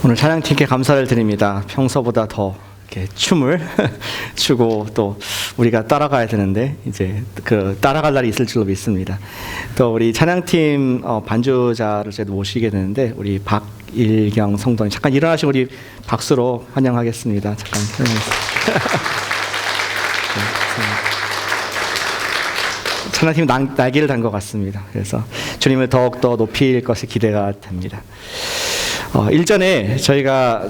오늘 찬양팀께 감사를 드립니다. 평소보다 더 이렇게 춤을 추고 또 우리가 따라가야 되는데 이제 그 따라갈 날이 있을 줄로 믿습니다. 또 우리 찬양팀 반주자를 제가 모시게 되는데 우리 박일경 성도님 잠깐 일어나시고 우리 박수로 환영하겠습니다. 잠깐 찬양팀이 날개를 단 것 같습니다. 그래서 주님을 더욱더 높일 것이 기대가 됩니다. 일전에 제가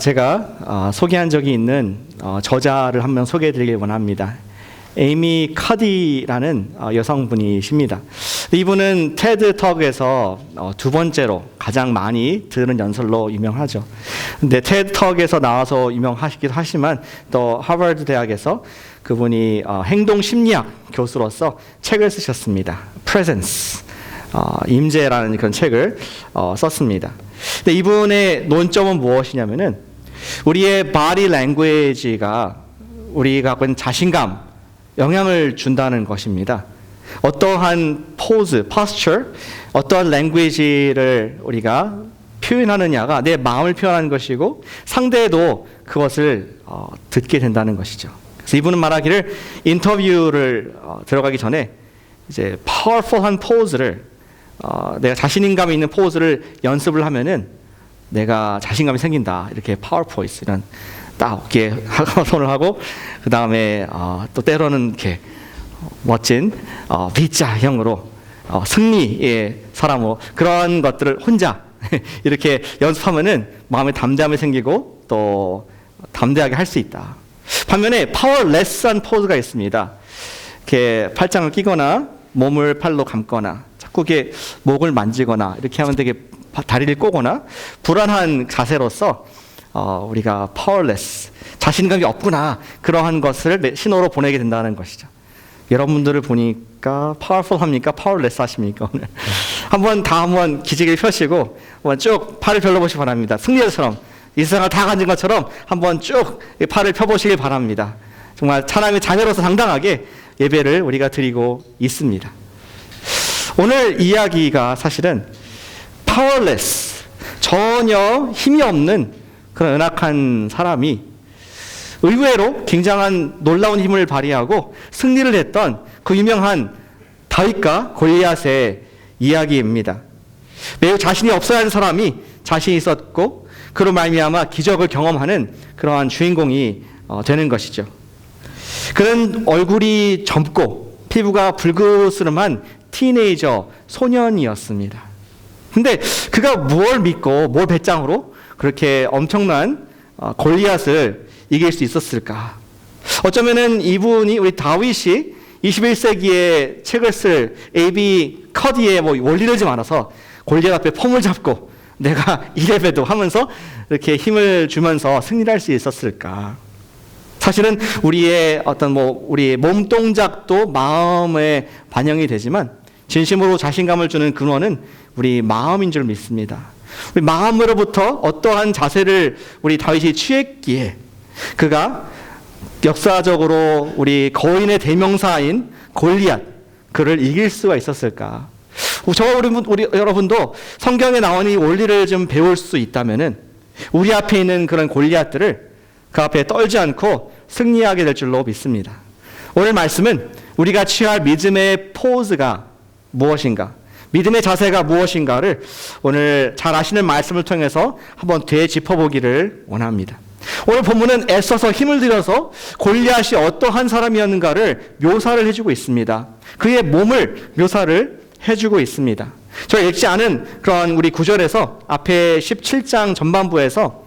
소개한 적이 있는 저자를 한 명 소개해드리길 원합니다. 에이미 카디라는 여성분이십니다. 이분은 테드 턱에서 두 번째로 가장 많이 들은 연설로 유명하죠. 근데 테드 턱에서 나와서 유명하시기도 하지만 또 하버드 대학에서 그분이 행동 심리학 교수로서 책을 쓰셨습니다. Presence, 임재라는 그런 책을 썼습니다. 근데 이분의 논점은 무엇이냐면은 우리의 body language가 우리가 갖고 있는 자신감, 영향을 준다는 것입니다. 어떠한 포즈, posture, 어떠한 language를 우리가 표현하느냐가 내 마음을 표현하는 것이고 상대도 그것을 듣게 된다는 것이죠. 그래서 이분은 말하기를 인터뷰를 들어가기 전에 이제 powerful한 포즈를 내가 자신감이 있는 포즈를 연습을 하면은 내가 자신감이 생긴다. 이렇게 파워 포이스 이런 딱 어깨에 손을 하고 그 다음에 또 때로는 이렇게 멋진 V자형으로 승리의 사람으로 그런 것들을 혼자 이렇게 연습하면은 마음에 담대함이 생기고 또 담대하게 할 수 있다. 반면에 파워레스한 포즈가 있습니다. 이렇게 팔짱을 끼거나 몸을 팔로 감거나 자꾸 이렇게 목을 만지거나 이렇게 하면 되게 다리를 꼬거나 불안한 자세로서 우리가 powerless, 자신감이 없구나 그러한 것을 신호로 보내게 된다는 것이죠. 여러분들을 보니까 powerful 합니까? powerless 하십니까? 오늘 한번 기지개를 펴시고 한번 쭉 팔을 펴보시기 바랍니다. 승리자처럼 이 세상을 다 가진 것처럼 한번 쭉 팔을 펴보시길 바랍니다. 정말 하나님의 자녀로서 당당하게 예배를 우리가 드리고 있습니다. 오늘 이야기가 사실은 powerless, 전혀 힘이 없는 그런 연약한 사람이 의외로 굉장한 놀라운 힘을 발휘하고 승리를 했던 그 유명한 다윗과 골리앗의 이야기입니다. 매우 자신이 없어야 하는 사람이 자신이 있었고 그로 말미암아 기적을 경험하는 그러한 주인공이 되는 것이죠. 그는 얼굴이 젊고 피부가 불그스름한 티네이저 소년이었습니다. 근데 그가 뭘 믿고 뭘 배짱으로 그렇게 엄청난 골리앗을 이길 수 있었을까? 어쩌면은 이분이 우리 다윗이 21세기에 책을 쓸 A.B. 커디의 원리를 좀 알아서 골리앗 앞에 폼을 잡고 내가 이래봬도 하면서 이렇게 힘을 주면서 승리를 할 수 있었을까? 사실은 우리의 우리의 몸 동작도 마음에 반영이 되지만 진심으로 자신감을 주는 근원은 우리 마음인 줄 믿습니다. 우리 마음으로부터 어떠한 자세를 우리 다윗이 취했기에 그가 역사적으로 우리 거인의 대명사인 골리앗 그를 이길 수가 있었을까? 우리 여러분도 성경에 나온 이 원리를 좀 배울 수 있다면은 우리 앞에 있는 그런 골리앗들을 그 앞에 떨지 않고 승리하게 될 줄로 믿습니다. 오늘 말씀은 우리가 취할 믿음의 포즈가 무엇인가, 믿음의 자세가 무엇인가를 오늘 잘 아시는 말씀을 통해서 한번 되짚어보기를 원합니다. 오늘 본문은 애써서 힘을 들여서 골리앗이 어떠한 사람이었는가를 묘사를 해주고 있습니다. 그의 몸을 묘사를 해주고 있습니다. 저가 읽지 않은 그런 우리 구절에서 앞에 17장 전반부에서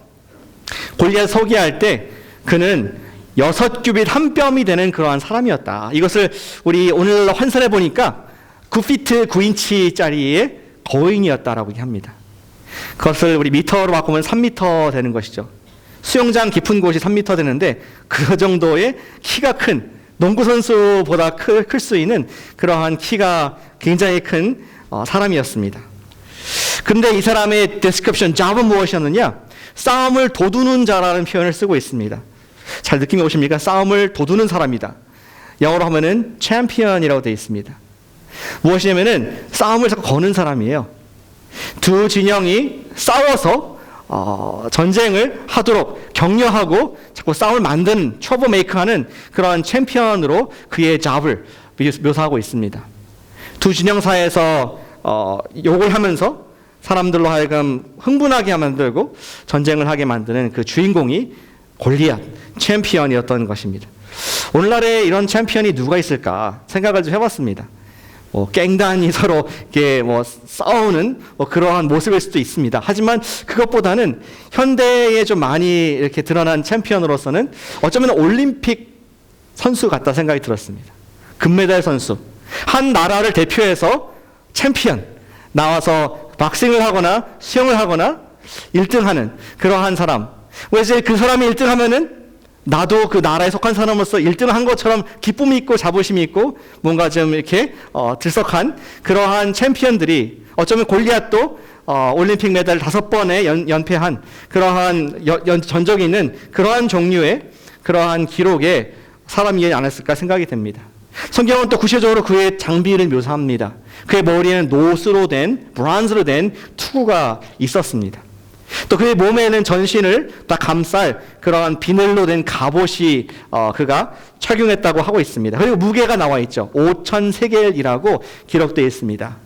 골리앗 소개할 때 그는 6규빗 한 뼘이 되는 그러한 사람이었다. 이것을 우리 오늘 환산해 보니까 9피트 9인치짜리의 거인이었다라고 합니다. 그것을 우리 미터로 바꾸면 3미터 되는 것이죠. 수영장 깊은 곳이 3미터 되는데 그 정도의 키가 큰 농구선수보다 클 수 있는 그러한 키가 굉장히 큰 사람이었습니다. 근데 이 사람의 디스크립션, 잡은 무엇이었느냐? 싸움을 도두는 자라는 표현을 쓰고 있습니다. 잘 느낌이 오십니까? 싸움을 도두는 사람이다. 영어로 하면은 챔피언이라고 되어 있습니다. 무엇이냐면은 싸움을 자꾸 거는 사람이에요. 두 진영이 싸워서 전쟁을 하도록 격려하고 자꾸 싸움을 만드는 트러블메이커하는 그런 챔피언으로 그의 잡을 묘사하고 있습니다. 두 진영 사이에서 욕을 하면서 사람들로 하여금 흥분하게 만들고 전쟁을 하게 만드는 그 주인공이 골리앗 챔피언이었던 것입니다. 오늘날에 이런 챔피언이 누가 있을까 생각을 좀 해봤습니다. 갱단이 서로 이렇게 싸우는 그러한 모습일 수도 있습니다. 하지만 그것보다는 현대에 좀 많이 이렇게 드러난 챔피언으로서는 어쩌면 올림픽 선수 같다 생각이 들었습니다. 금메달 선수. 한 나라를 대표해서 챔피언 나와서 박싱을 하거나 수영을 하거나 1등하는 그러한 사람. 왜 이제 그 사람이 1등하면은 나도 그 나라에 속한 사람으로서 1등을 한 것처럼 기쁨이 있고 자부심이 있고 뭔가 좀 이렇게 들썩한 그러한 챔피언들이 어쩌면 골리앗도 올림픽 메달 5번에 연패한 그러한 전적이 있는 그러한 종류의 그러한 기록의 사람이지 않았을까 생각이 됩니다. 성경은 또 구체적으로 그의 장비를 묘사합니다. 그의 머리에는 노스로 된, 브론즈로 된 투구가 있었습니다. 또 그의 몸에는 전신을 다 감쌀 그러한 비늘로 된 갑옷이 그가 착용했다고 하고 있습니다. 그리고 무게가 나와 있죠. 5,000세겔이라고 기록되어 있습니다.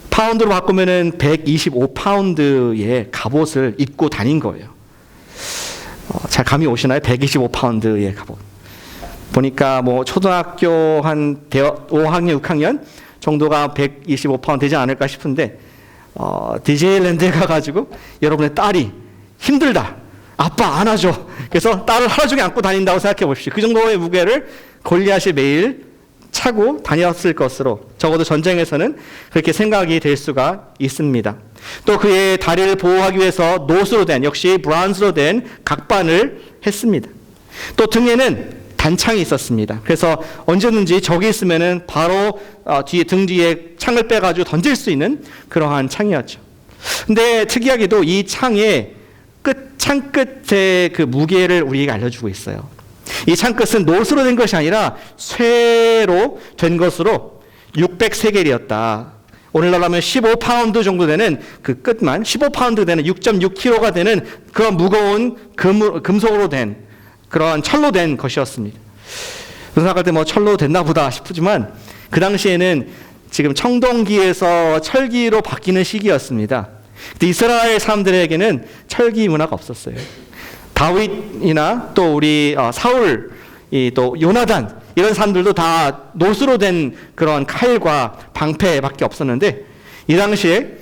파운드로 바꾸면은 125파운드의 갑옷을 입고 다닌 거예요. 잘 감이 오시나요? 125파운드의 갑옷. 보니까 초등학교 한 5학년, 6학년 정도가 125파운드 되지 않을까 싶은데 디즈니랜드에 가가지고 여러분의 딸이 힘들다. 아빠 안아줘. 그래서 딸을 하루 종일 안고 다닌다고 생각해 보십시오. 그 정도의 무게를 골리앗이 매일 차고 다녔을 것으로 적어도 전쟁에서는 그렇게 생각이 될 수가 있습니다. 또 그의 다리를 보호하기 위해서 노스로 된, 역시 브론즈로 된 각반을 했습니다. 또 등에는 단창이 있었습니다. 그래서 언제든지 적이 있으면은 바로 등 뒤에 창을 빼가지고 던질 수 있는 그러한 창이었죠. 근데 특이하게도 이 창의 창 끝에 그 무게를 우리에게 알려주고 있어요. 이 창 끝은 노스로 된 것이 아니라 쇠로 된 것으로 600세겔이었다. 오늘날로 하면 15파운드 정도 되는 그 끝만 15파운드 되는 6.6kg가 되는 그런 무거운 금속으로 된 그러한 철로 된 것이었습니다. 생각할 때 철로 됐나 보다 싶지만 그 당시에는 지금 청동기에서 철기로 바뀌는 시기였습니다. 근데 이스라엘 사람들에게는 철기 문화가 없었어요. 다윗이나 또 우리 사울, 또 요나단 이런 사람들도 다 노스로 된 그런 칼과 방패밖에 없었는데 이 당시에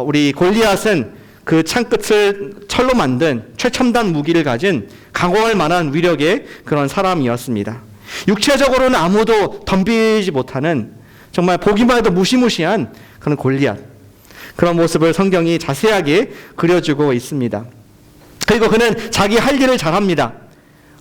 우리 골리앗은 그 창끝을 철로 만든 최첨단 무기를 가진 강공할 만한 위력의 그런 사람이었습니다. 육체적으로는 아무도 덤비지 못하는 정말 보기만 해도 무시무시한 그런 골리앗. 그런 모습을 성경이 자세하게 그려주고 있습니다. 그리고 그는 자기 할 일을 잘합니다.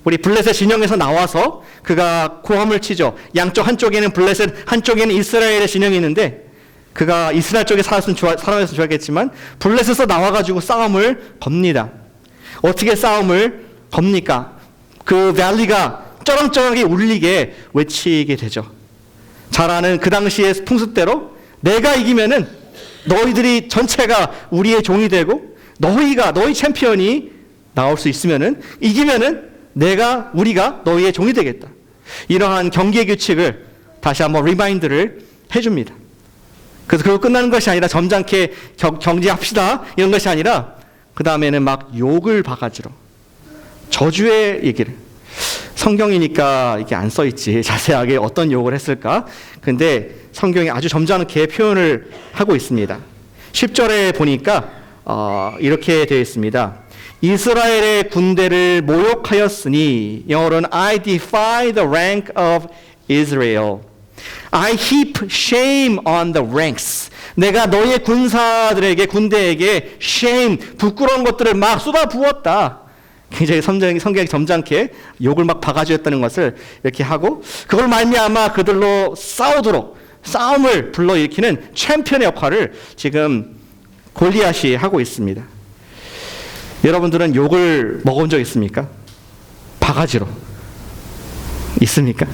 우리 블레셋 진영에서 나와서 그가 고함을 치죠. 양쪽 한쪽에는 블레셋, 한쪽에는 이스라엘의 진영이 있는데 그가 이스라엘 쪽에 살았으면 좋았겠지만 블레셋에서 나와가지고 싸움을 겁니다. 어떻게 싸움을 겁니까? 그 밸리가 쩌렁쩌렁하게 울리게 외치게 되죠. 잘 아는 그 당시의 풍습대로 내가 이기면은 너희들이 전체가 우리의 종이 되고 너희 챔피언이 나올 수 있으면은 이기면은 우리가 너희의 종이 되겠다. 이러한 경기의 규칙을 다시 한번 리마인드를 해줍니다. 그래서 그거 끝나는 것이 아니라 점잖게 경제합시다 이런 것이 아니라 그 다음에는 막 욕을 바가지로 저주의 얘기를 성경이니까 이게 안 써있지 자세하게 어떤 욕을 했을까. 근데 성경이 아주 점잖게 표현을 하고 있습니다. 10절에 보니까 이렇게 되어 있습니다. 이스라엘의 군대를 모욕하였으니 영어로는 I defy the rank of Israel. I heap shame on the ranks. 내가 너의 군대에게 shame, 부끄러운 것들을 막 쏟아 부었다. 굉장히 성경이 점잖게 욕을 막 바가지 했다는 것을 이렇게 하고 그걸 말미암아 그들로 싸움을 불러일으키는 챔피언의 역할을 지금 골리앗이 하고 있습니다. 여러분들은 욕을 먹은 적 있습니까? 바가지로. 있습니까?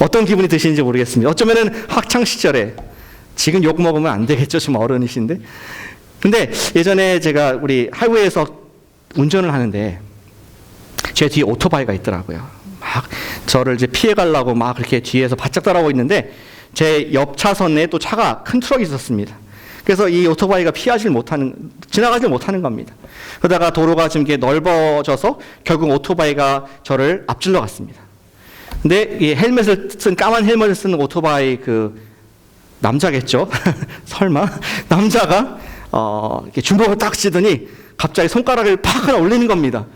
어떤 기분이 드시는지 모르겠습니다. 어쩌면은 학창시절에 지금 욕 먹으면 안 되겠죠. 지금 어른이신데 근데 예전에 제가 우리 하이웨이에서 운전을 하는데 제 뒤에 오토바이가 있더라고요. 막 저를 이제 피해 가려고 막 그렇게 뒤에서 바짝 따라오고 있는데 제 옆 차선에 또 차가 큰 트럭이 있었습니다. 그래서 이 오토바이가 지나가질 못하는 겁니다. 그러다가 도로가 좀 이렇게 넓어져서 결국 오토바이가 저를 앞질러 갔습니다. 근데 이 까만 헬멧을 쓴 오토바이 그 남자겠죠? 설마? 남자가 이렇게 주먹을 딱 쥐더니 갑자기 손가락을 팍 하나 올리는 겁니다.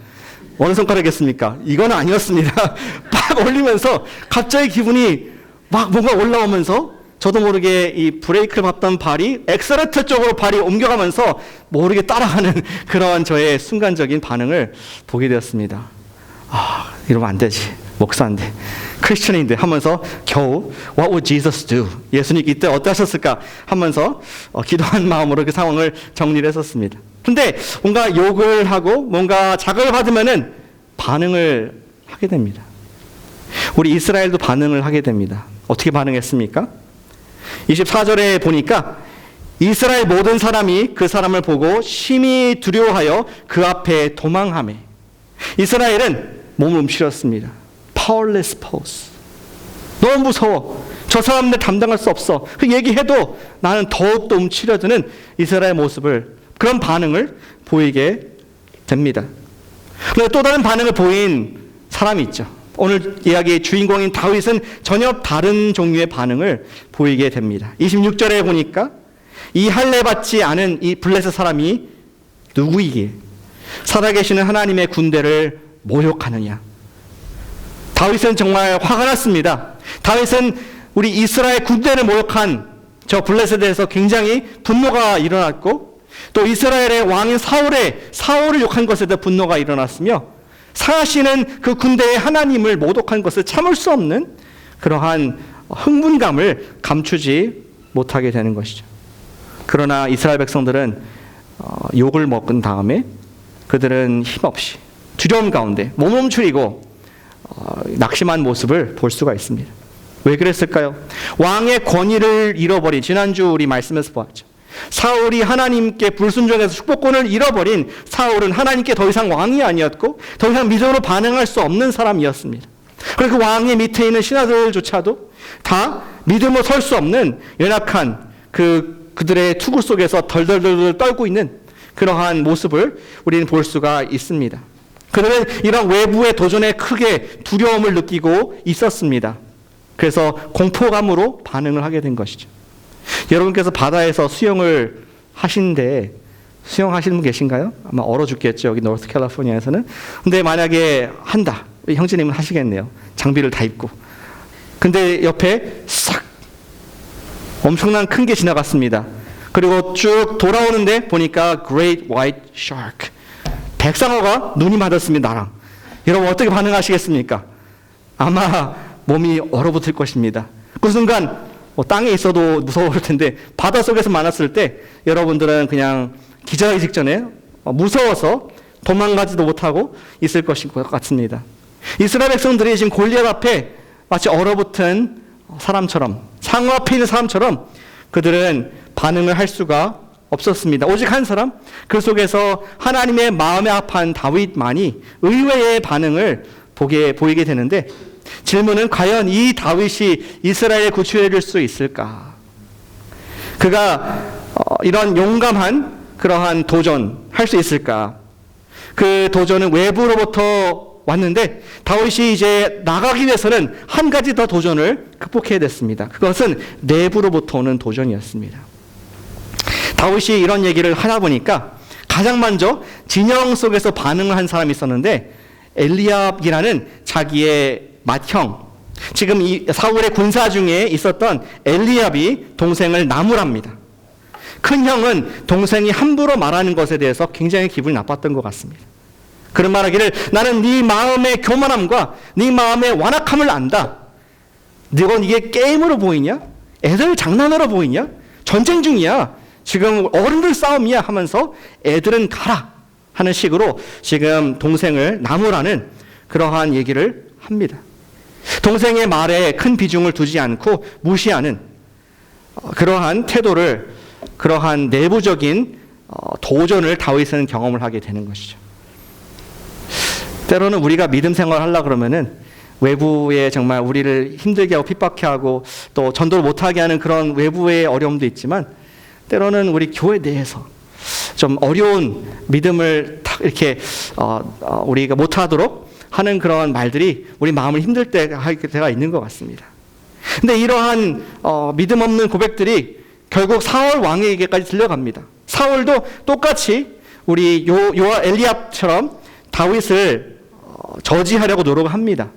어느 손가락이었습니까? 이건 아니었습니다. 팍 올리면서 갑자기 기분이 막 뭔가 올라오면서 저도 모르게 이 브레이크를 밟던 발이 엑셀레이터 쪽으로 발이 옮겨가면서 모르게 따라가는 그런 저의 순간적인 반응을 보게 되었습니다. 이러면 안 되지. 목사인데, 크리스천인데 하면서 겨우 What would Jesus do? 예수님 이때 어떠셨을까 하면서 기도한 마음으로 그 상황을 정리를 했었습니다. 근데 뭔가 욕을 하고 뭔가 자극을 받으면은 반응을 하게 됩니다. 우리 이스라엘도 반응을 하게 됩니다. 어떻게 반응했습니까? 24절에 보니까 이스라엘 모든 사람이 그 사람을 보고 심히 두려워하여 그 앞에 도망하매. 이스라엘은 몸을 움츠렸습니다. Powerless pose. 너무 무서워. 저 사람들 담당할 수 없어. 그 얘기해도 나는 더욱더 움츠려드는 이스라엘 모습을, 그런 반응을 보이게 됩니다. 그런데 또 다른 반응을 보인 사람이 있죠. 오늘 이야기의 주인공인 다윗은 전혀 다른 종류의 반응을 보이게 됩니다. 26절에 보니까 이 할례받지 않은 이 블레셋 사람이 누구이기에 살아계시는 하나님의 군대를 모욕하느냐. 다윗은 정말 화가 났습니다. 다윗은 우리 이스라엘 군대를 모욕한 저 블레셋에 대해서 굉장히 분노가 일어났고, 또 이스라엘의 왕인 사울을 욕한 것에 대해 분노가 일어났으며, 사시는 그 군대의 하나님을 모독한 것을 참을 수 없는 그러한 흥분감을 감추지 못하게 되는 것이죠. 그러나 이스라엘 백성들은 욕을 먹은 다음에 그들은 힘없이 두려움 가운데 몸을 움츠리고 낙심한 모습을 볼 수가 있습니다. 왜 그랬을까요? 왕의 권위를 잃어버린, 지난주 우리 말씀에서 보았죠. 사울이 하나님께 불순종해서 축복권을 잃어버린 사울은 하나님께 더 이상 왕이 아니었고 더 이상 믿음으로 반응할 수 없는 사람이었습니다. 그리고 그 왕의 밑에 있는 신하들조차도 다 믿음으로 설 수 없는 연약한 그들의 투구 속에서 덜덜덜 떨고 있는 그러한 모습을 우리는 볼 수가 있습니다. 그들은 이런 외부의 도전에 크게 두려움을 느끼고 있었습니다. 그래서 공포감으로 반응을 하게 된 것이죠. 여러분께서 바다에서 수영을 하시는데 수영하시는 분 계신가요? 아마 얼어 죽겠죠. 여기 노스 캘리포니아에서는. 근데 만약에 한다. 형제님은 하시겠네요. 장비를 다 입고. 근데 옆에 싹 엄청난 큰 게 지나갔습니다. 그리고 쭉 돌아오는데 보니까 Great White Shark. 백상어가 눈이 맞았습니다. 나랑. 여러분 어떻게 반응하시겠습니까? 아마 몸이 얼어붙을 것입니다. 그 순간 땅에 있어도 무서울 텐데 바닷속에서 만났을 때 여러분들은 그냥 기절하기 직전에 무서워서 도망가지도 못하고 있을 것인 것 같습니다. 이스라엘 백성들이 지금 골리앗 앞에 마치 얼어붙은 사람처럼, 상어 앞에 있는 사람처럼 그들은 반응을 할 수가 없었습니다. 오직 한 사람, 그 속에서 하나님의 마음에 합한 다윗만이 의외의 반응을 보이게 되는데, 질문은 과연 이 다윗이 이스라엘을 구출해 줄 수 있을까? 그가 이런 용감한 그러한 도전 할 수 있을까? 그 도전은 외부로부터 왔는데 다윗이 이제 나가기 위해서는 한 가지 더 도전을 극복해야 됐습니다. 그것은 내부로부터 오는 도전이었습니다. 다윗이 이런 얘기를 하다 보니까 가장 먼저 진영 속에서 반응을 한 사람이 있었는데 엘리압이라는 자기의 맏형, 지금 이 사울의 군사 중에 있었던 엘리압이 동생을 나무랍니다. 큰 형은 동생이 함부로 말하는 것에 대해서 굉장히 기분이 나빴던 것 같습니다. 그런 말하기를, 나는 네 마음의 교만함과 네 마음의 완악함을 안다. 너건 이게 게임으로 보이냐? 애들 장난으로 보이냐? 전쟁 중이야. 지금 어른들 싸움이야 하면서 애들은 가라 하는 식으로 지금 동생을 나무라는 그러한 얘기를 합니다. 동생의 말에 큰 비중을 두지 않고 무시하는 그러한 태도를, 그러한 내부적인 도전을 다윗은 경험을 하게 되는 것이죠. 때로는 우리가 믿음 생활을 하려고 그러면은 외부에 정말 우리를 힘들게 하고 핍박해 하고 또 전도를 못하게 하는 그런 외부의 어려움도 있지만 때로는 우리 교회 내에서 좀 어려운 믿음을 탁 이렇게 우리가 못하도록 하는 그런 말들이 우리 마음을 힘들 때가 있는 것 같습니다. 근데 이러한 믿음 없는 고백들이 결국 사울 왕에게까지 들려갑니다. 사울도 똑같이 우리 엘리압처럼 다윗을 저지하려고 노력을 합니다.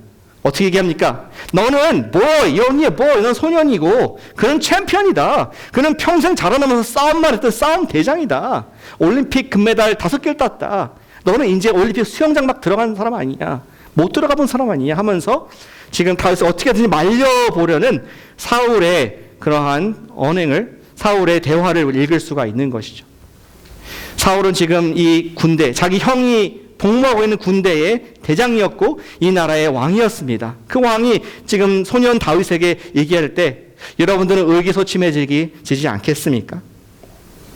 어떻게 얘기합니까? 너는 너는 소년이고 그는 챔피언이다. 그는 평생 자라나면서 싸움만 했던 싸움 대장이다. 올림픽 금메달 5개를 땄다. 너는 이제 올림픽 수영장 막 들어간 사람 아니냐. 못 들어가 본 사람 아니냐 하면서 지금 다윗을 어떻게든지 말려보려는 사울의 그러한 언행을, 사울의 대화를 읽을 수가 있는 것이죠. 사울은 지금 이 군대, 자기 형이 복무하고 있는 군대의 대장이었고 이 나라의 왕이었습니다. 그 왕이 지금 소년 다윗에게 얘기할 때 여러분들은 의기소침해지지 않겠습니까?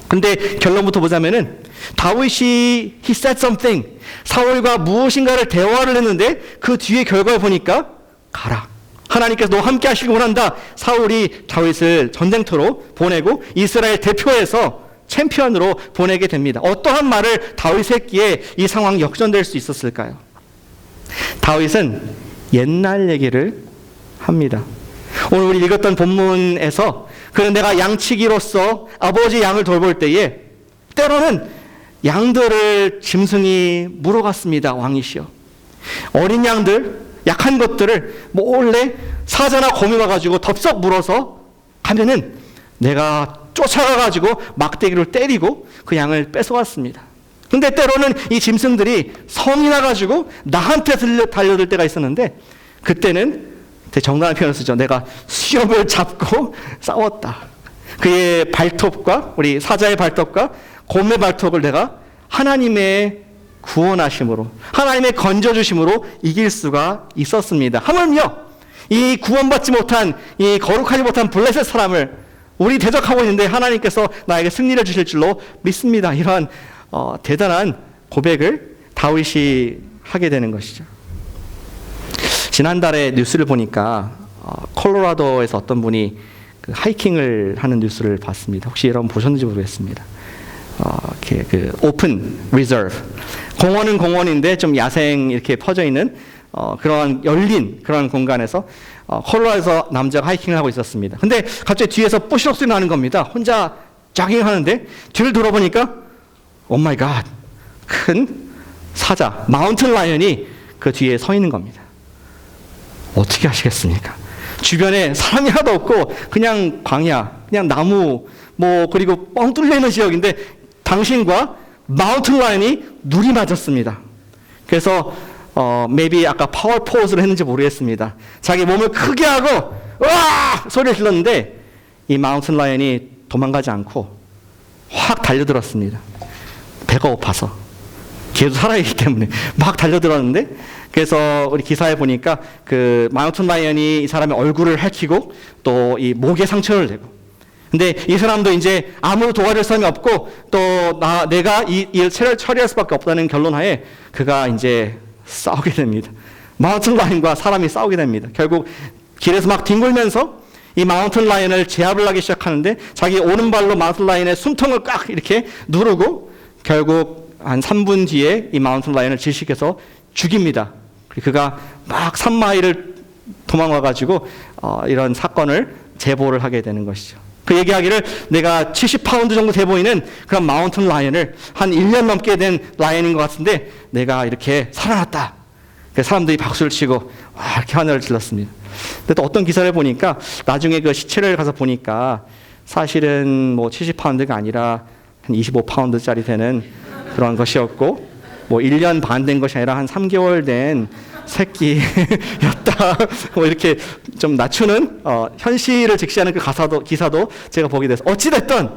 근데 결론부터 보자면은 다윗이 he said something, 사울과 무엇인가를 대화를 했는데 그 뒤에 결과를 보니까 가라. 하나님께서 너 함께 하시길 원한다. 사울이 다윗을 전쟁터로 보내고 이스라엘 대표에서 챔피언으로 보내게 됩니다. 어떠한 말을 다윗이 했기에 이 상황이 역전될 수 있었을까요? 다윗은 옛날 얘기를 합니다. 오늘 우리 읽었던 본문에서 그는 내가 양치기로서 아버지 양을 돌볼 때에 때로는 양들을 짐승이 물어갔습니다. 왕이시여. 어린 양들, 약한 것들을 몰래 사자나 곰이 와가지고 덥석 물어서 가면은 내가 쫓아가가지고 막대기로 때리고 그 양을 뺏어왔습니다. 근데 때로는 이 짐승들이 성이 나가지고 나한테 달려들 때가 있었는데 그때는 되게 정당한 표현을 쓰죠. 내가 수염을 잡고 싸웠다. 그의 발톱과 우리 사자의 발톱과 곰의 발톱을 내가 하나님의 구원하심으로, 하나님의 건져주심으로 이길 수가 있었습니다. 하물며 이 구원받지 못한, 이 거룩하지 못한 블레셋 사람을 우리 대적하고 있는데 하나님께서 나에게 승리를 주실 줄로 믿습니다. 이러한 대단한 고백을 다윗이 하게 되는 것이죠. 지난달에 뉴스를 보니까 콜로라도에서 어떤 분이 그 하이킹을 하는 뉴스를 봤습니다. 혹시 여러분 보셨는지 모르겠습니다. 그 오픈 리저브, 공원은 공원인데 좀 야생 이렇게 퍼져 있는 그런 열린 그런 공간에서 콜로라도에서 남자가 하이킹을 하고 있었습니다. 근데 갑자기 뒤에서 뽀시록 소리 나는 겁니다. 혼자 조깅하는데 뒤를 돌아보니까 오 마이 갓, 큰 사자, 마운틴 라이언이 그 뒤에 서 있는 겁니다. 어떻게 하시겠습니까? 주변에 사람이 하나도 없고 그냥 광야, 그냥 나무 그리고 뻥 뚫려 있는 지역인데 당신과 마운틴 라이언이 눈이 맞았습니다. 그래서 maybe 아까 파워 포즈를 했는지 모르겠습니다. 자기 몸을 크게 하고 으아! 소리를 질렀는데 이 마운틴 라이언이 도망가지 않고 확 달려들었습니다. 배가 고파서. 걔도 살아있기 때문에 막 달려들었는데 그래서 우리 기사에 보니까 그 마운틴 라이언이 이 사람의 얼굴을 핥히고 또 이 목에 상처를 내고 근데 이 사람도 이제 아무 도와줄 사람이 없고 또 내가 이 일을 처리할 수밖에 없다는 결론하에 그가 이제 싸우게 됩니다. 마운틴 라이언과 사람이 싸우게 됩니다. 결국 길에서 막 뒹굴면서 이 마운틴 라이언을 제압을 하기 시작하는데 자기 오른발로 마운틴 라이언의 숨통을 꽉 이렇게 누르고 결국 한 3분 뒤에 이 마운틴 라이언을 질식해서 죽입니다. 그가 막 3마일을 도망와가지고 이런 사건을 제보를 하게 되는 것이죠. 그 얘기하기를 내가 70파운드 정도 돼 보이는 그런 마운틴 라이언을 한 1년 넘게 된 라이언인 것 같은데 내가 이렇게 살아났다. 사람들이 박수를 치고 와 이렇게 하늘을 질렀습니다. 근데 또 어떤 기사를 보니까 나중에 그 시체를 가서 보니까 사실은 70파운드가 아니라 한 25파운드짜리 되는 그런 것이었고 1년 반 된 것이 아니라 한 3개월 된 새끼였다. 이렇게 좀 낮추는 현실을 직시하는 그 기사도 제가 보게 돼서 어찌됐든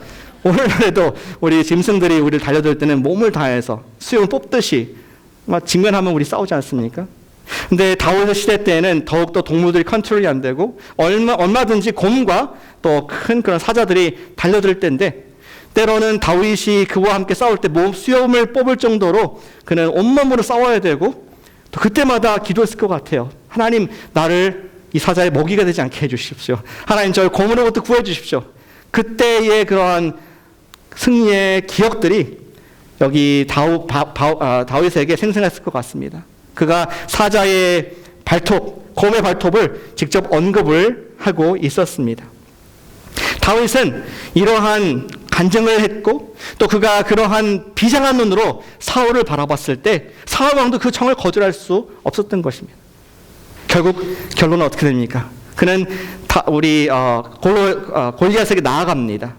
오늘날에도 우리 짐승들이 우리를 달려들 때는 몸을 다해서 수염을 뽑듯이 막 직면하면 우리 싸우지 않습니까? 근데 다윗의 시대 때에는 더욱더 동물들이 컨트롤이 안 되고 얼마든지 곰과 또 큰 그런 사자들이 달려들 때인데 때로는 다윗이 그와 함께 싸울 때 수염을 뽑을 정도로 그는 온몸으로 싸워야 되고 또 그때마다 기도했을 것 같아요. 하나님, 나를 이 사자의 먹이가 되지 않게 해주십시오. 하나님, 저를 고문으로부터 구해주십시오. 그때의 그러한 승리의 기억들이 여기 다윗에게 생생했을 것 같습니다. 그가 사자의 발톱, 곰의 발톱을 직접 언급을 하고 있었습니다. 다윗은 이러한 간증을 했고 또 그가 그러한 비장한 눈으로 사울을 바라봤을 때 사울 왕도 그 청을 거절할 수 없었던 것입니다. 결국 결론은 어떻게 됩니까? 그는 골리앗에게 나아갑니다.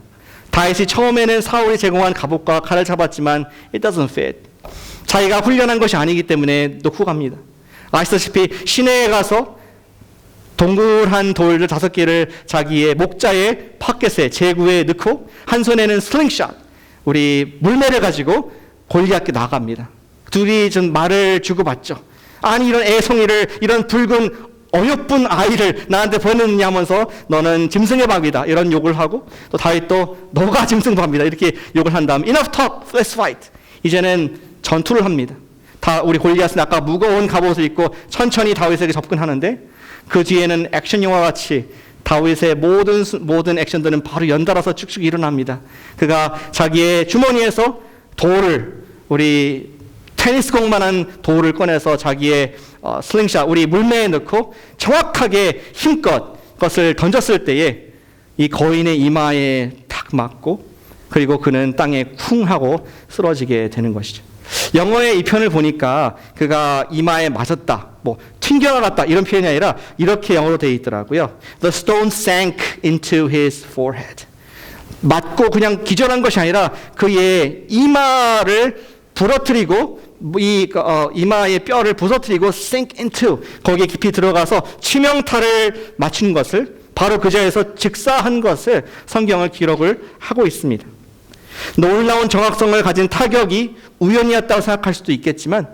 다윗이 처음에는 사울이 제공한 갑옷과 칼을 잡았지만 it doesn't fit. 자기가 훈련한 것이 아니기 때문에 놓고 갑니다. 아시다시피 시내에 가서 동글한 돌들 5개를 자기의 목자의 파켓에 제구에 넣고 한 손에는 슬링샷, 우리 물매를 가지고 골리앗께 나갑니다. 둘이 좀 말을 주고받죠. 아니, 이런 애송이를, 이런 붉은 어여쁜 아이를 나한테 보내느냐 하면서 너는 짐승의 밥이다, 이런 욕을 하고, 또 다윗도 너가 짐승 밥이다, 이렇게 욕을 한 다음 enough talk, let's fight. 이제는 전투를 합니다. 우리 골리앗은 아까 무거운 갑옷을 입고 천천히 다윗에게 접근하는데 그 뒤에는 액션 영화 같이 다윗의 모든 액션들은 바로 연달아서 쭉쭉 일어납니다. 그가 자기의 주머니에서 돌을, 우리 테니스공만한 돌을 꺼내서 자기의 슬링샷, 우리 물매에 넣고 정확하게 힘껏 것을 던졌을 때에 이 거인의 이마에 탁 맞고 그리고 그는 땅에 쿵 하고 쓰러지게 되는 것이죠. 영어의 이 편을 보니까 그가 이마에 맞았다, 튕겨나갔다 이런 표현이 아니라 이렇게 영어로 되어 있더라고요. The stone sank into his forehead. 맞고 그냥 기절한 것이 아니라 그의 이마를 부러뜨리고 이마의 뼈를 부서뜨리고 sink into, 거기에 깊이 들어가서 치명타를 맞춘 것을, 바로 그 자리에서 즉사한 것을 성경을 기록을 하고 있습니다. 놀라운 정확성을 가진 타격이 우연이었다고 생각할 수도 있겠지만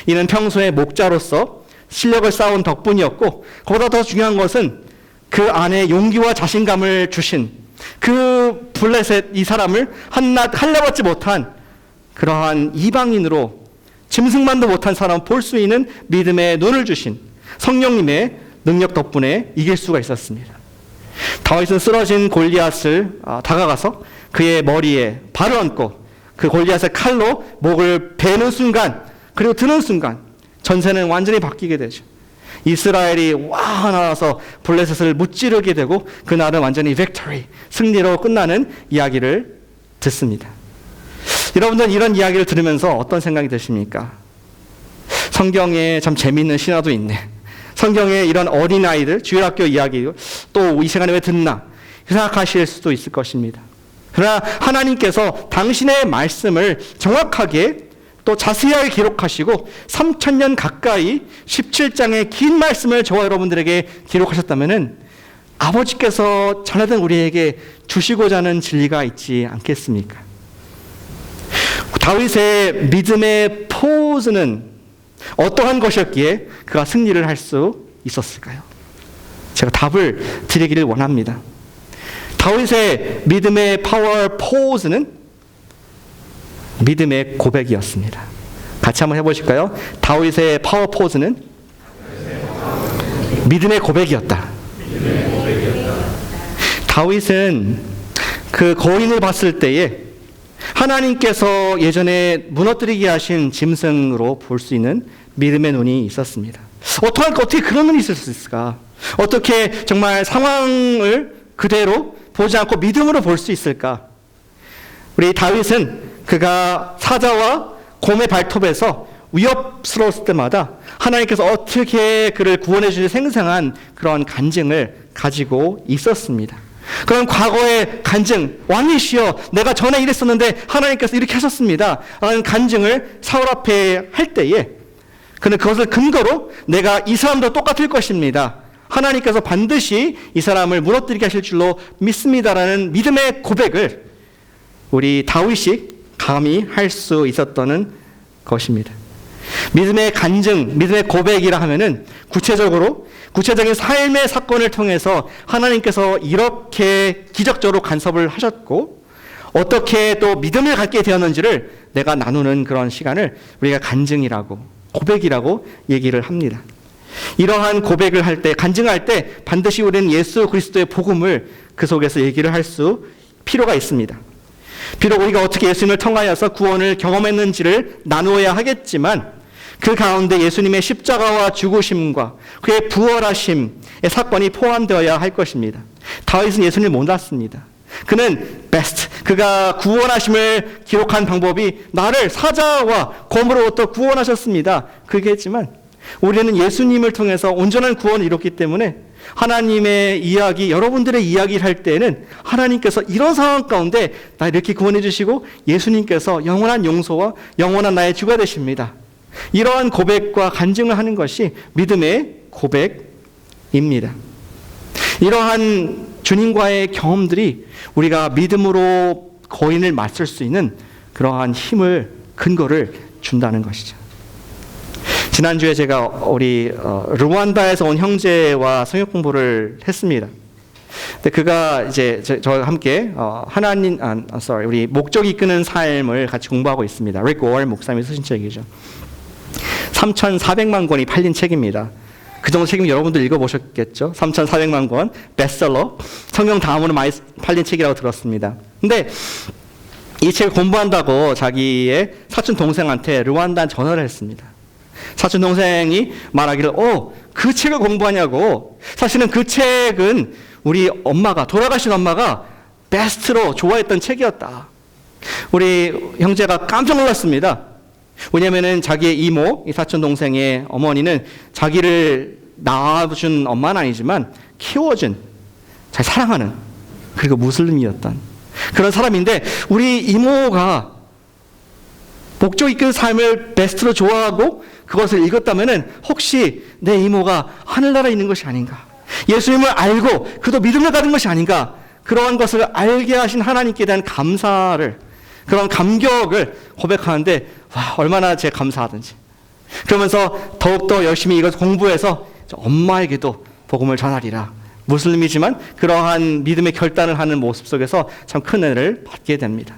이는 평소에 목자로서 실력을 쌓은 덕분이었고, 그보다 더 중요한 것은 그 안에 용기와 자신감을 주신 그 블레셋, 이 사람을 한낱 할례받지 못한 그러한 이방인으로, 짐승만도 못한 사람을 볼 수 있는 믿음의 눈을 주신 성령님의 능력 덕분에 이길 수가 있었습니다. 다윗은 쓰러진 골리앗을 다가가서 그의 머리에 발을 얹고 그 골리앗의 칼로 목을 베는 순간, 그리고 드는 순간 전세는 완전히 바뀌게 되죠. 이스라엘이 나와서 블레셋을 무찌르게 되고 그날은 완전히 빅토리, 승리로 끝나는 이야기를 듣습니다. 여러분들은 이런 이야기를 들으면서 어떤 생각이 드십니까? 성경에 참 재미있는 신화도 있네. 성경에 이런 어린아이들, 주일학교 이야기 또 이 시간에 왜 듣나 생각하실 수도 있을 것입니다. 그러나 하나님께서 당신의 말씀을 정확하게 또 자세하게 기록하시고 3000년 가까이 17장의 긴 말씀을 저와 여러분들에게 기록하셨다면 아버지께서 자녀된 우리에게 주시고자 하는 진리가 있지 않겠습니까? 다윗의 믿음의 포즈는 어떠한 것이었기에 그가 승리를 할 수 있었을까요? 제가 답을 드리기를 원합니다. 다윗의 믿음의 파워 포즈는 믿음의 고백이었습니다. 같이 한번 해보실까요? 다윗의 파워 포즈는 믿음의 고백이었다. 다윗은 그 거인을 봤을 때에 하나님께서 예전에 무너뜨리게 하신 짐승으로 볼 수 있는 믿음의 눈이 있었습니다. 어떻게 그런 눈이 있을 수 있을까? 어떻게 정말 상황을 그대로 보지 않고 믿음으로 볼 수 있을까? 우리 다윗은 그가 사자와 곰의 발톱에서 위협스러웠을 때마다 하나님께서 어떻게 그를 구원해 주실 생생한 그런 간증을 가지고 있었습니다. 그런 과거의 간증, 왕이시여 내가 전에 이랬었는데 하나님께서 이렇게 하셨습니다 라는 간증을 사울 앞에 할 때에 그는 그것을 근거로 내가 이 사람도 똑같을 것입니다, 하나님께서 반드시 이 사람을 무너뜨리게 하실 줄로 믿습니다라는 믿음의 고백을 우리 다윗이 감히 할 수 있었던 것입니다. 믿음의 간증, 믿음의 고백이라 하면은 구체적인 삶의 사건을 통해서 하나님께서 이렇게 기적적으로 간섭을 하셨고 어떻게 또 믿음을 갖게 되었는지를 내가 나누는 그런 시간을 우리가 간증이라고, 고백이라고 얘기를 합니다. 이러한 고백을 할 때, 간증할 때 반드시 우리는 예수 그리스도의 복음을 그 속에서 얘기를 할 수 필요가 있습니다. 비록 우리가 어떻게 예수님을 통하여서 구원을 경험했는지를 나누어야 하겠지만 그 가운데 예수님의 십자가와 죽으심과 그의 부활하심의 사건이 포함되어야 할 것입니다. 다윗은 예수님을 몰랐습니다. 그는 베스트, 그가 구원하심을 기록한 방법이 나를 사자와 곰으로부터 구원하셨습니다. 그렇게 했지만 우리는 예수님을 통해서 온전한 구원을 이뤘기 때문에 하나님의 이야기, 여러분들의 이야기를 할 때에는 하나님께서 이런 상황 가운데 나 이렇게 구원해 주시고 예수님께서 영원한 용서와 영원한 나의 주가 되십니다. 이러한 고백과 간증을 하는 것이 믿음의 고백입니다. 이러한 주님과의 경험들이 우리가 믿음으로 거인을 맞설 수 있는 그러한 힘을, 근거를 준다는 것이죠. 지난주에 제가 우리 르완다에서 온 형제와 성역 공부를 했습니다. 근데 그가 이제 저와 함께 우리 목적이 이끄는 삶을 같이 공부하고 있습니다. 릭 워럴 목사님이 쓰신 책이죠. 3,400만 권이 팔린 책입니다. 그 정도 책이면 여러분들 읽어보셨겠죠? 3,400만 권, 베스트셀러, 성경 다음으로 많이 팔린 책이라고 들었습니다. 근데 이 책을 공부한다고 자기의 사촌 동생한테 르완다 전화를 했습니다. 사촌 동생이 말하기를, 그 책을 공부하냐고. 사실은 그 책은 우리 엄마가, 돌아가신 엄마가 베스트로 좋아했던 책이었다. 우리 형제가 깜짝 놀랐습니다. 왜냐면은 자기의 이모, 이 사촌 동생의 어머니는 자기를 낳아준 엄마는 아니지만 키워준, 잘 사랑하는, 그리고 무슬림이었던 그런 사람인데, 우리 이모가 목적 이끄는 삶을 베스트로 좋아하고 그것을 읽었다면은 혹시 내 이모가 하늘나라에 있는 것이 아닌가, 예수님을 알고 그도 믿음을 가진 것이 아닌가, 그러한 것을 알게 하신 하나님께 대한 감사를, 그런 감격을 고백하는데, 와, 얼마나 제가 감사하든지. 그러면서 더욱더 열심히 이것 공부해서 엄마에게도 복음을 전하리라. 무슬림이지만 그러한 믿음의 결단을 하는 모습 속에서 참 큰 은혜를 받게 됩니다.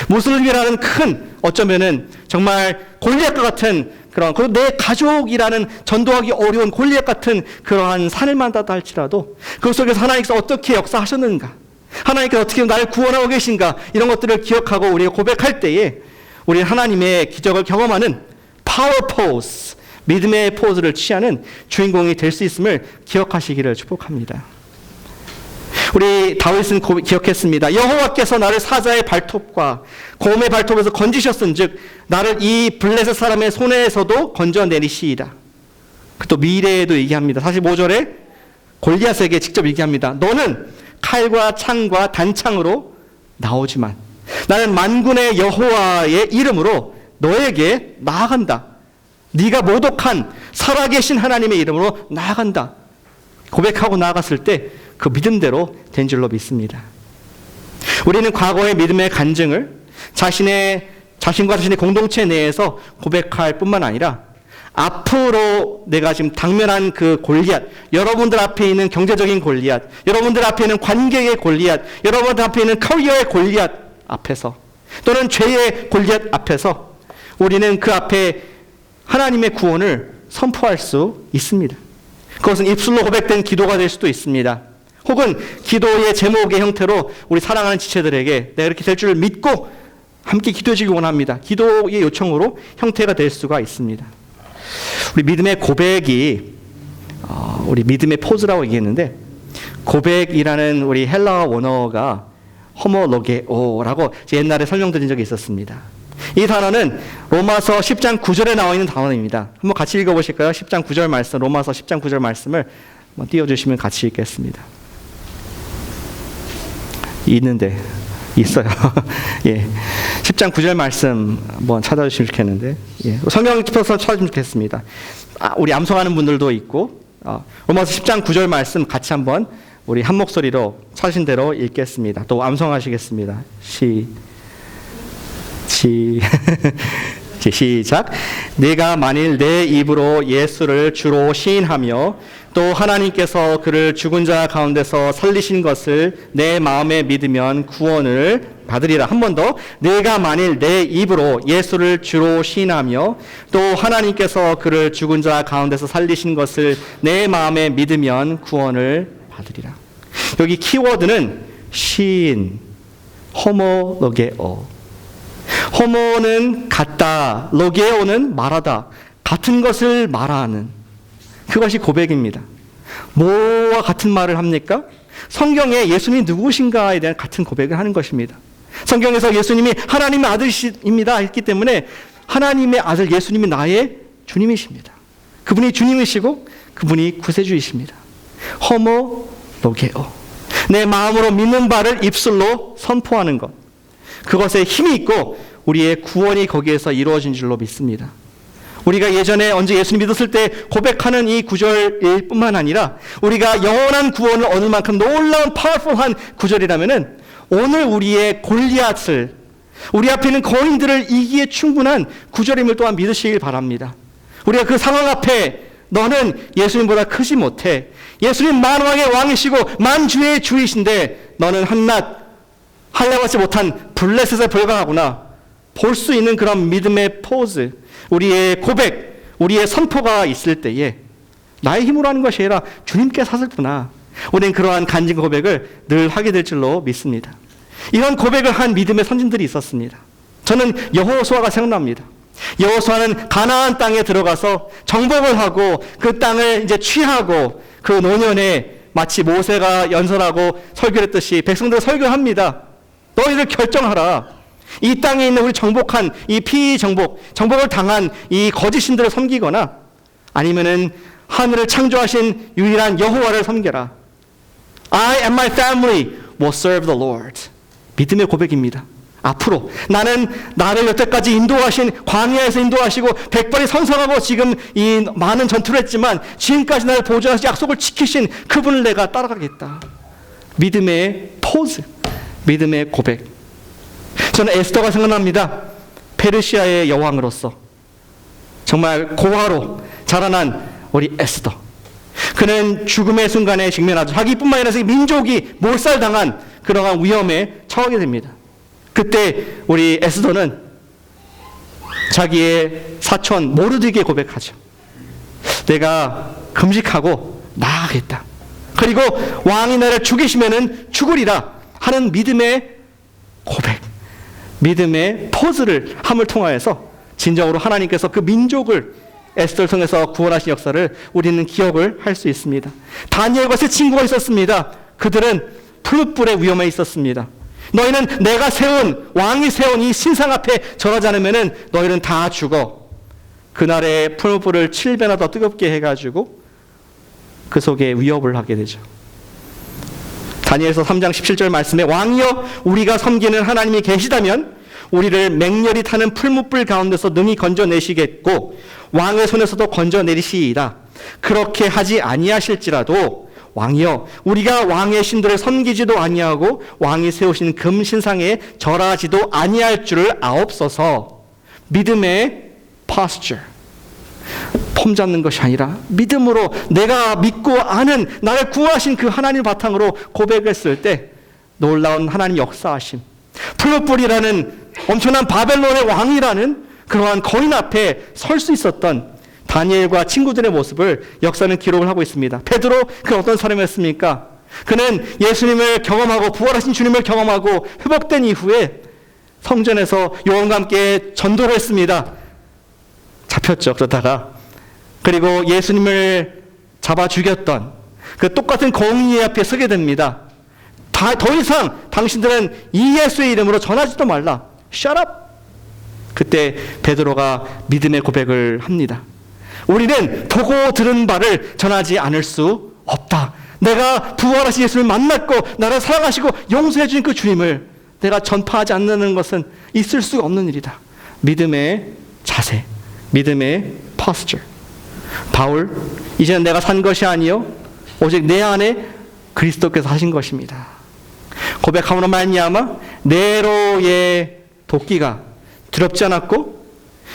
무슬림이라는 큰, 어쩌면은 정말 골리앗과 같은 그런, 그리고 내 가족이라는 전도하기 어려운 골리앗 같은 그러한 산을 만났다 할지라도 그 속에서 하나님께서 어떻게 역사하셨는가, 하나님께서 어떻게 나를 구원하고 계신가, 이런 것들을 기억하고 우리가 고백할 때에 우리는 하나님의 기적을 경험하는 파워 포즈, 믿음의 포즈를 취하는 주인공이 될 수 있음을 기억하시기를 축복합니다. 우리 다윗은 기억했습니다. 여호와께서 나를 사자의 발톱과 곰의 발톱에서 건지셨은즉 나를 이 블레셋 사람의 손에서도 건져내리시이다. 또 미래에도 얘기합니다. 45절에 골리앗에게 직접 얘기합니다. 너는 칼과 창과 단창으로 나오지만 나는 만군의 여호와의 이름으로 너에게 나아간다. 네가 모독한 살아계신 하나님의 이름으로 나아간다. 고백하고 나아갔을 때 그 믿음대로 된 줄로 믿습니다. 우리는 과거의 믿음의 간증을 자신과 자신의 공동체 내에서 고백할 뿐만 아니라 앞으로 내가 지금 당면한 그 골리앗, 여러분들 앞에 있는 경제적인 골리앗, 여러분들 앞에 있는 관계의 골리앗, 여러분들 앞에 있는 커리어의 골리앗 앞에서, 또는 죄의 골리앗 앞에서 우리는 그 앞에 하나님의 구원을 선포할 수 있습니다. 그것은 입술로 고백된 기도가 될 수도 있습니다. 혹은 기도의 제목의 형태로 우리 사랑하는 지체들에게 내가 이렇게 될 줄 믿고 함께 기도해 주길 원합니다. 기도의 요청으로 형태가 될 수가 있습니다. 우리 믿음의 고백이 우리 믿음의 포즈라고 얘기했는데, 고백이라는 우리 헬라어 원어가 호모로게오라고 옛날에 설명드린 적이 있었습니다. 이 단어는 로마서 10장 9절에 나와 있는 단어입니다. 한번 같이 읽어보실까요? 10장 9절 말씀, 로마서 10장 9절 말씀을 한번 띄워주시면 같이 읽겠습니다. 있어요. 예. 10장 9절 말씀 한번 찾아주시면 좋겠는데, 예. 성경 짚어서 찾아주시면 좋겠습니다. 우리 암송하는 분들도 있고, 로마서 10장 9절 말씀 같이 한번 우리 한 목소리로 찾으신 대로 읽겠습니다. 또 암송하시겠습니다. 시작. 내가 만일 내 입으로 예수를 주로 시인하며 또 또 하나님께서 그를 죽은 자 가운데서 살리신 것을 내 마음에 믿으면 구원을 받으리라. 한 번 더. 내가 만일 내 입으로 예수를 주로 시인하며 또 하나님께서 그를 죽은 자 가운데서 살리신 것을 내 마음에 믿으면 구원을 받으리라. 여기 키워드는 시인, 호모로게오. 호모는 같다, 로게오는 말하다, 같은 것을 말하는, 그것이 고백입니다. 뭐와 같은 말을 합니까? 성경에 예수님이 누구신가에 대한 같은 고백을 하는 것입니다. 성경에서 예수님이 하나님의 아들입니다 했기 때문에 하나님의 아들 예수님이 나의 주님이십니다. 그분이 주님이시고 그분이 구세주이십니다. 호모로게오. 내 마음으로 믿는 바를 입술로 선포하는 것. 그것에 힘이 있고 우리의 구원이 거기에서 이루어진 줄로 믿습니다. 우리가 예전에 언제 예수님 믿었을 때 고백하는 이 구절일 뿐만 아니라 우리가 영원한 구원을 얻을 만큼 놀라운 파워풀한 구절이라면은 오늘 우리의 골리앗을, 우리 앞에 있는 거인들을 이기에 충분한 구절임을 또한 믿으시길 바랍니다. 우리가 그 상황 앞에 너는 예수님보다 크지 못해. 예수님 만왕의 왕이시고 만주의 주이신데 너는 한낱 할례받지 못한 블레셋에 불과하구나. 볼 수 있는 그런 믿음의 포즈, 우리의 고백, 우리의 선포가 있을 때에 나의 힘으로 하는 것이 아니라 주님께서 하셨구나. 우리는 그러한 간증 고백을 늘 하게 될 줄로 믿습니다. 이런 고백을 한 믿음의 선진들이 있었습니다. 저는 여호수아가 생각납니다. 여호수아는 가나안 땅에 들어가서 정복을 하고 그 땅을 이제 취하고 그 노년에 마치 모세가 연설하고 설교를 했듯이 백성들 설교합니다. 너희들 결정하라. 이 땅에 있는 우리 정복한 이 정복을 당한 이 거짓 신들을 섬기거나 아니면은 하늘을 창조하신 유일한 여호와를 섬겨라. I and my family will serve the Lord. 믿음의 고백입니다. 앞으로 나는 나를 여태까지 인도하신, 광야에서 인도하시고 백발이 선성하고 지금 이 많은 전투를 했지만 지금까지 나를 보존하시 약속을 지키신 그분을 내가 따라가겠다. 믿음의 포즈, 믿음의 고백. 저는 에스더가 생각납니다. 페르시아의 여왕으로서 정말 고아로 자라난 우리 에스더. 그는 죽음의 순간에 직면하죠. 자기뿐만 아니라 민족이 몰살당한 그러한 위험에 처하게 됩니다. 그때 우리 에스더는 자기의 사촌 모르드게 고백하죠. 내가 금식하고 나아가겠다. 그리고 왕이 나를 죽이시면은 죽으리라 하는 믿음의 고백, 믿음의 포즈를 함을 통하여서 진정으로 하나님께서 그 민족을 에스더를 통해서 구원하신 역사를 우리는 기억을 할 수 있습니다. 다니엘과 세 친구가 있었습니다. 그들은 풀무불의 위험에 있었습니다. 너희는 내가 세운, 왕이 세운 이 신상 앞에 절하지 않으면 너희는 다 죽어. 그날에 풀무불을 7배나 더 뜨겁게 해가지고 그 속에 위협을 하게 되죠. 다니엘서 3장 17절 말씀에 왕이여 우리가 섬기는 하나님이 계시다면 우리를 맹렬히 타는 풀무불 가운데서 능히 건져내시겠고 왕의 손에서도 건져내리시이다. 그렇게 하지 아니하실지라도 왕이여 우리가 왕의 신들을 섬기지도 아니하고 왕이 세우신 금신상에 절하지도 아니할 줄을 아옵소서. 믿음의 posture, 폼 잡는 것이 아니라 믿음으로 내가 믿고 아는 나를 구하신 그 하나님 바탕으로 고백했을 때 놀라운 하나님 역사하심, 풀무불이라는 엄청난 바벨론의 왕이라는 그러한 거인 앞에 설 수 있었던 다니엘과 친구들의 모습을 역사는 기록을 하고 있습니다. 베드로, 그 어떤 사람이었습니까? 그는 예수님을 경험하고 부활하신 주님을 경험하고 회복된 이후에 성전에서 요한과 함께 전도를 했습니다. 잡혔죠. 그러다가 그리고 예수님을 잡아 죽였던 그 똑같은 공의 앞에 서게 됩니다. 더 이상 당신들은 이 예수의 이름으로 전하지도 말라. Shut up. 그때 베드로가 믿음의 고백을 합니다. 우리는 보고 들은 바를 전하지 않을 수 없다. 내가 부활하신 예수를 만났고 나를 사랑하시고 용서해 주신 그 주님을 내가 전파하지 않는 것은 있을 수가 없는 일이다. 믿음의 자세, 믿음의 posture. 바울, 이제는 내가 산 것이 아니요 오직 내 안에 그리스도께서 하신 것입니다. 고백함으로 말미암아 네로의 도끼가 두렵지 않았고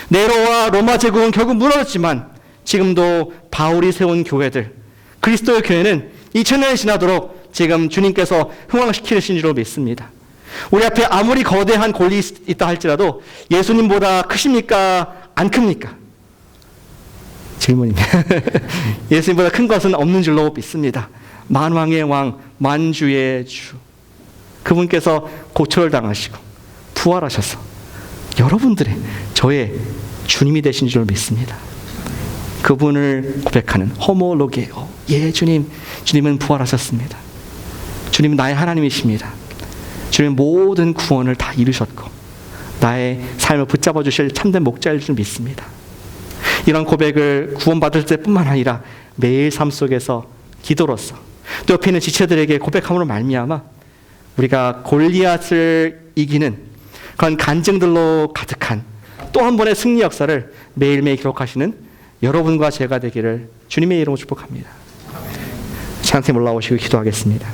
네로와 로마 제국은 결국 무너졌지만 지금도 바울이 세운 교회들, 그리스도의 교회는 2000년이 지나도록 지금 주님께서 흥왕시키신 줄로 믿습니다. 우리 앞에 아무리 거대한 권리 있다 할지라도 예수님보다 크십니까? 안 큽니까? 질문입니다. 예수님보다 큰 것은 없는 줄로 믿습니다. 만왕의 왕, 만주의 주. 그분께서 고초를 당하시고 부활하셔서 여러분들의, 저의 주님이 되신 줄 믿습니다. 그분을 고백하는 호모로게오. 예, 주님, 주님은 부활하셨습니다. 주님은 나의 하나님이십니다. 주님은 모든 구원을 다 이루셨고 나의 삶을 붙잡아 주실 참된 목자일 줄 믿습니다. 이런 고백을 구원받을 때뿐만 아니라 매일 삶 속에서 기도로서 또 옆에 있는 지체들에게 고백함으로 말미암아 우리가 골리앗을 이기는 그런 간증들로 가득한 또 한 번의 승리 역사를 매일매일 기록하시는 여러분과 제가 되기를 주님의 이름으로 축복합니다. 찬양팀 올라오시고 기도하겠습니다.